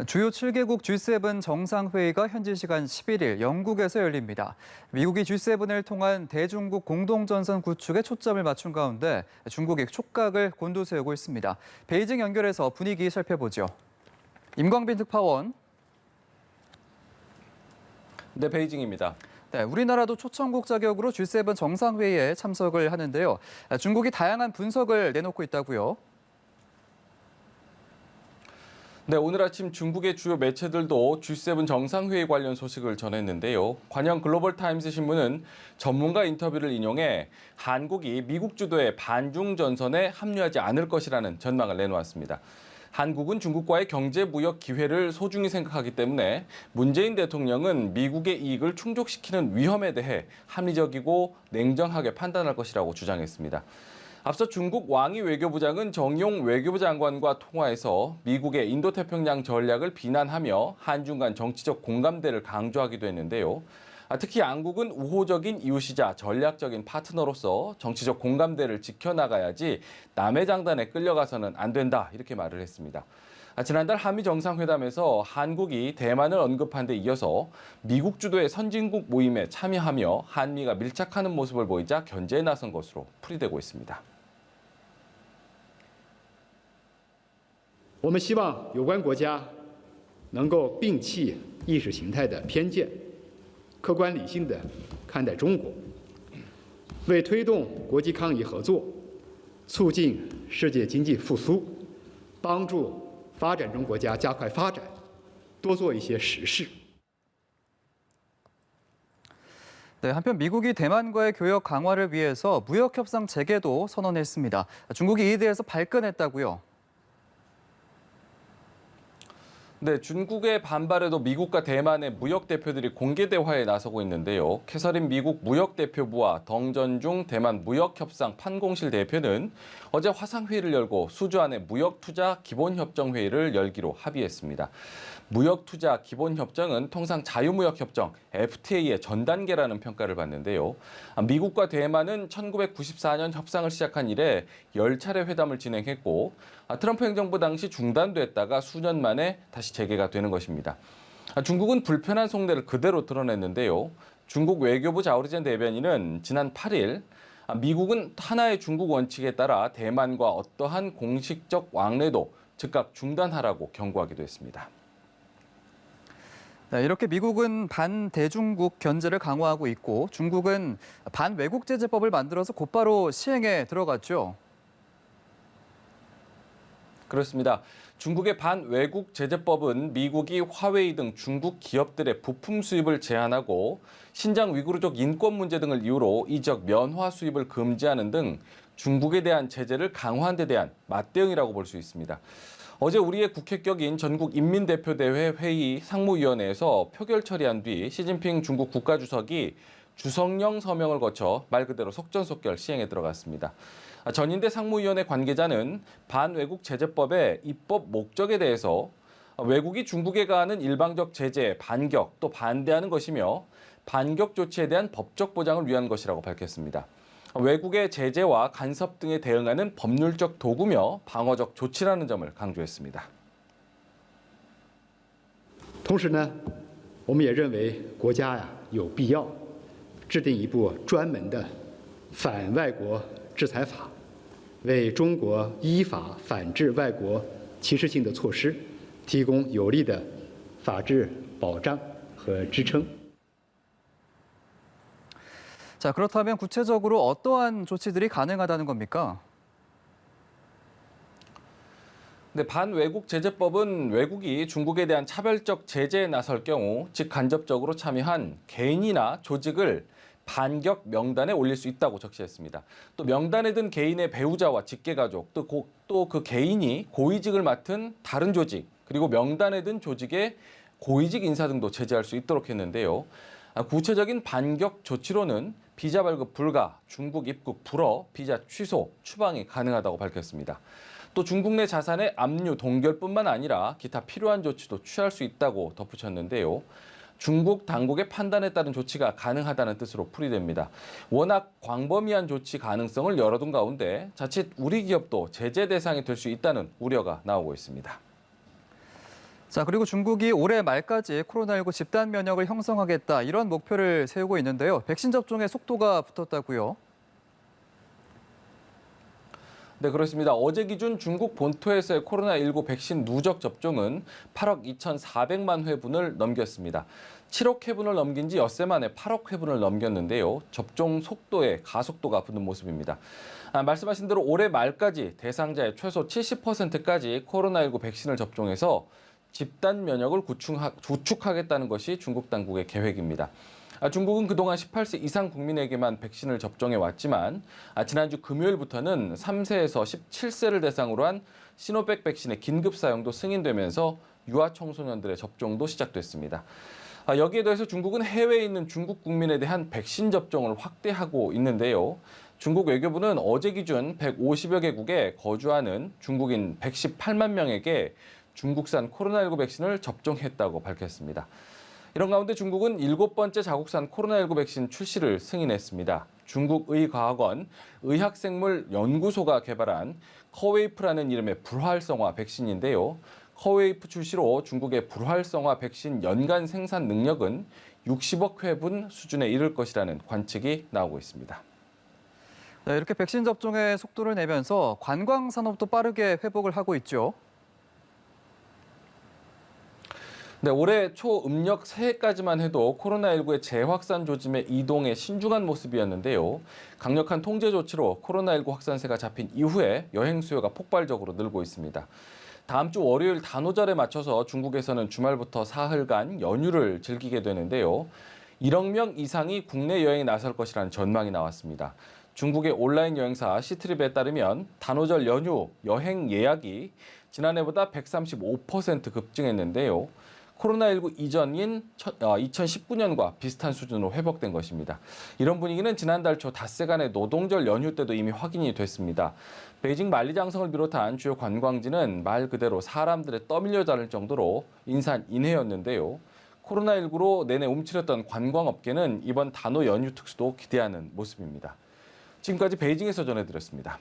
주요 7개국 G7 정상회의가 현지 시간 11일 영국에서 열립니다. 미국이 G7을 통한 대중국 공동전선 구축에 초점을 맞춘 가운데 중국이 촉각을 곤두세우고 있습니다. 베이징 연결해서 분위기 살펴보죠. 임광빈 특파원. 네, 베이징입니다. 네, 우리나라도 초청국 자격으로 G7 정상회의에 참석을 하는데요. 중국이 다양한 분석을 내놓고 있다고요. 네, 오늘 아침 중국의 주요 매체들도 G7 정상회의 관련 소식을 전했는데요. 관영 글로벌타임스 신문은 전문가 인터뷰를 인용해 한국이 미국 주도의 반중 전선에 합류하지 않을 것이라는 전망을 내놓았습니다. 한국은 중국과의 경제 무역 기회를 소중히 생각하기 때문에 문재인 대통령은 미국의 이익을 충족시키는 위험에 대해 합리적이고 냉정하게 판단할 것이라고 주장했습니다. 앞서 중국 왕이 외교부장은 정용 외교부 장관과 통화에서 미국의 인도태평양 전략을 비난하며 한중 간 정치적 공감대를 강조하기도 했는데요. 특히 양국은 우호적인 이웃이자 전략적인 파트너로서 정치적 공감대를 지켜나가야지 남의 장단에 끌려가서는 안 된다, 이렇게 말을 했습니다. 지난달 한미 정상회담에서 한국이 대만을 언급한 데 이어서 미국 주도의 선진국 모임에 참여하며 한미가 밀착하는 모습을 보이자 견제에 나선 것으로 풀이되고 있습니다. 我们希望有关国家能够摒弃意识形态的偏见，客观理性地看待中国，为推动国际抗疫合作、促进世界经济复苏、帮助发展中国家加快发展，多做一些实事。 네, 한편 미국이 대만과의 교역 강화를 위해서 무역협상 재개도 선언했습니다. 중국이 이에 대해서 발끈했다고요. 네, 중국의 반발에도 미국과 대만의 무역 대표들이 공개 대화에 나서고 있는데요. 캐서린 미국 무역대표부와 덩전중 대만 무역협상 판공실 대표는 어제 화상회의를 열고 수주안의 무역투자 기본협정회의를 열기로 합의했습니다. 무역투자 기본협정은 통상 자유무역협정 FTA의 전 단계라는 평가를 받는데요. 미국과 대만은 1994년 협상을 시작한 이래 10차례 회담을 진행했고 트럼프 행정부 당시 중단됐다가 수년 만에 다시 재개가 되는 것입니다. 중국은 불편한 속내를 그대로 드러냈는데요. 중국 외교부 자오리젠 대변인은 지난 8일 미국은 하나의 중국 원칙에 따라 대만과 어떠한 공식적 왕래도 즉각 중단하라고 경고하기도 했습니다. 네, 이렇게 미국은 반대중국 견제를 강화하고 있고 중국은 반외국제재법을 만들어서 곧바로 시행에 들어갔죠. 그렇습니다. 중국의 반외국제재법은 미국이 화웨이 등 중국 기업들의 부품 수입을 제한하고 신장 위구르족 인권 문제 등을 이유로 이 지역 면화 수입을 금지하는 등 중국에 대한 제재를 강화한 데 대한 맞대응이라고 볼 수 있습니다. 어제 우리의 국회격인 전국인민대표대회 회의 상무위원회에서 표결 처리한 뒤 시진핑 중국 국가주석이 주석령 서명을 거쳐 말 그대로 속전속결 시행에 들어갔습니다. 전인대 상무위원회 관계자는 반외국제재법의 입법 목적에 대해서 외국이 중국에 가하는 일방적 제재에 반격 또 반대하는 것이며 반격 조치에 대한 법적 보장을 위한 것이라고 밝혔습니다. 외국의 제재와 간섭 등에 대응하는 법률적 도구며 방어적 조치라는 점을 강조했습니다. 同时呢，我们也认为国家呀有必要制定一部专门的反外国制裁法，为中国依法反制外国歧视性的措施提供有力的法治保障和支撑。 자, 그렇다면 구체적으로 어떠한 조치들이 가능하다는 겁니까? 네, 반외국제재법은 외국이 중국에 대한 차별적 제재에 나설 경우 직간접적으로 참여한 개인이나 조직을 반격 명단에 올릴 수 있다고 적시했습니다. 또 명단에 든 개인의 배우자와 직계가족, 또 그 개인이 고위직을 맡은 다른 조직, 그리고 명단에 든 조직의 고위직 인사 등도 제재할 수 있도록 했는데요. 구체적인 반격 조치로는 비자 발급 불가, 중국 입국 불허, 비자 취소, 추방이 가능하다고 밝혔습니다. 또 중국 내 자산의 압류, 동결뿐만 아니라 기타 필요한 조치도 취할 수 있다고 덧붙였는데요. 중국 당국의 판단에 따른 조치가 가능하다는 뜻으로 풀이됩니다. 워낙 광범위한 조치 가능성을 열어둔 가운데 자칫 우리 기업도 제재 대상이 될 수 있다는 우려가 나오고 있습니다. 자, 그리고 중국이 올해 말까지 코로나19 집단 면역을 형성하겠다 이런 목표를 세우고 있는데요. 백신 접종의 속도가 붙었다고요. 네, 그렇습니다. 어제 기준 중국 본토에서의 코로나19 백신 누적 접종은 8억 2,400만 회분을 넘겼습니다. 7억 회분을 넘긴 지 엿새 만에 8억 회분을 넘겼는데요. 접종 속도에 가속도가 붙는 모습입니다. 말씀하신 대로 올해 말까지 대상자의 최소 70%까지 코로나19 백신을 접종해서 집단 면역을 구축하겠다는 것이 중국 당국의 계획입니다. 중국은 그동안 18세 이상 국민에게만 백신을 접종해 왔지만 지난주 금요일부터는 3세에서 17세를 대상으로 한 시노백 백신의 긴급 사용도 승인되면서 유아 청소년들의 접종도 시작됐습니다. 여기에 더해서 중국은 해외에 있는 중국 국민에 대한 백신 접종을 확대하고 있는데요. 중국 외교부는 어제 기준 150여 개국에 거주하는 중국인 118만 명에게 중국산 코로나19 백신을 접종했다고 밝혔습니다. 이런 가운데 중국은 7번째 자국산 코로나19 백신 출시를 승인했습니다. 중국의과학원 의학생물연구소가 개발한 커웨이프라는 이름의 불활성화 백신인데요. 커웨이프 출시로 중국의 불활성화 백신 연간 생산 능력은 60억 회분 수준에 이를 것이라는 관측이 나오고 있습니다. 네, 이렇게 백신 접종의 속도를 내면서 관광 산업도 빠르게 회복을 하고 있죠. 네, 올해 초 음력 새해까지만 해도 코로나19의 재확산 조짐의 이동에 신중한 모습이었는데요. 강력한 통제 조치로 코로나19 확산세가 잡힌 이후에 여행 수요가 폭발적으로 늘고 있습니다. 다음 주 월요일 단오절에 맞춰서 중국에서는 주말부터 사흘간 연휴를 즐기게 되는데요. 1억 명 이상이 국내 여행에 나설 것이라는 전망이 나왔습니다. 중국의 온라인 여행사 시트립에 따르면 단오절 연휴 여행 예약이 지난해보다 135% 급증했는데요. 코로나19 이전인 2019년과 비슷한 수준으로 회복된 것입니다. 이런 분위기는 지난달 초 닷새간의 노동절 연휴 때도 이미 확인이 됐습니다. 베이징 만리장성을 비롯한 주요 관광지는 말 그대로 사람들에 떠밀려 다닐 정도로 인산인해였는데요. 코로나19로 내내 움츠렸던 관광업계는 이번 단오 연휴 특수도 기대하는 모습입니다. 지금까지 베이징에서 전해드렸습니다.